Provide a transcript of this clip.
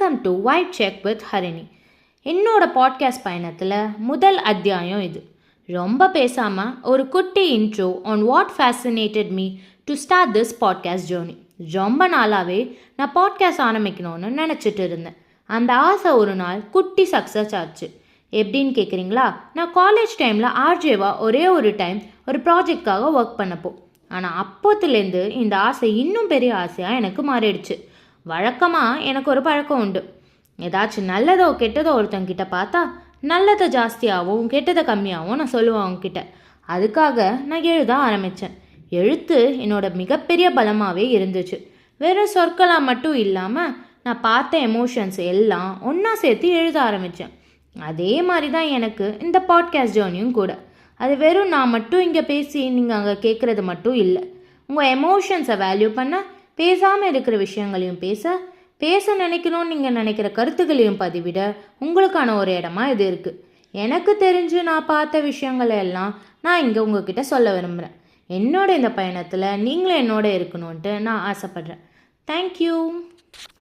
Welcome to vibe check with Harini. என்னோட podcast பயணத்தில் முதல் அத்தியாயம் இது. ரொம்ப பேசாமல் ஒரு குட்டி intro on what fascinated me to start this podcast journey. ரொம்ப நாளாகவே நான் பாட்காஸ்ட் ஆரம்பிக்கணும்னு நினச்சிட்டு இருந்தேன். அந்த ஆசை ஒரு நாள் குட்டி சக்ஸஸ் ஆச்சு. எப்படின்னு கேட்குறீங்களா? நான் காலேஜ் டைமில் ஆர்ஜேவா ஒரே ஒரு டைம் ஒரு ப்ராஜெக்டாக ஒர்க் பண்ணப்போ. ஆனால் அப்போத்துலேருந்து இந்த ஆசை இன்னும் பெரிய ஆசையாக எனக்கு மாறிடுச்சு. வழக்கமாக எனக்கு ஒரு பழக்கம் உண்டு. ஏதாச்சும் நல்லதோ கெட்டதோ ஒருத்தங்கிட்ட பார்த்தா நல்லதை ஜாஸ்தியாகவும் கெட்டதை கம்மியாகவும் நான் சொல்லுவேன் அவங்கக்கிட்ட. அதுக்காக நான் எழுத ஆரம்பித்தேன். எழுத்து என்னோட மிகப்பெரிய பலமாகவே இருந்துச்சு. வெறும் சொற்களாக மட்டும் இல்லாமல் நான் பார்த்த எமோஷன்ஸ் எல்லாம் ஒன்றா சேர்த்து எழுத ஆரம்பித்தேன். அதே மாதிரி தான் எனக்கு இந்த பாட்காஸ்ட் ஜேர்னியும் கூட. அது வெறும் நான் மட்டும் இங்கே பேசி நீங்கள் அங்கே கேட்குறது மட்டும் இல்லை. உங்கள் எமோஷன்ஸை வேல்யூ பண்ண, பேசாமல் இருக்கிற விஷயங்களையும் பேச நினைக்கணும்னு நீங்கள் நினைக்கிற கருத்துக்களையும் பதிவிட உங்களுக்கான ஒரு இடமா இது இருக்குது. எனக்கு தெரிஞ்சு நான் பார்த்த விஷயங்களை எல்லாம் நான் இங்கே உங்ககிட்ட சொல்ல விரும்புகிறேன். என்னோட இந்த பயணத்தில் நீங்களும் என்னோட இருக்கணும்ன்ட்டு நான் ஆசைப்பட்றேன். தேங்க்யூ.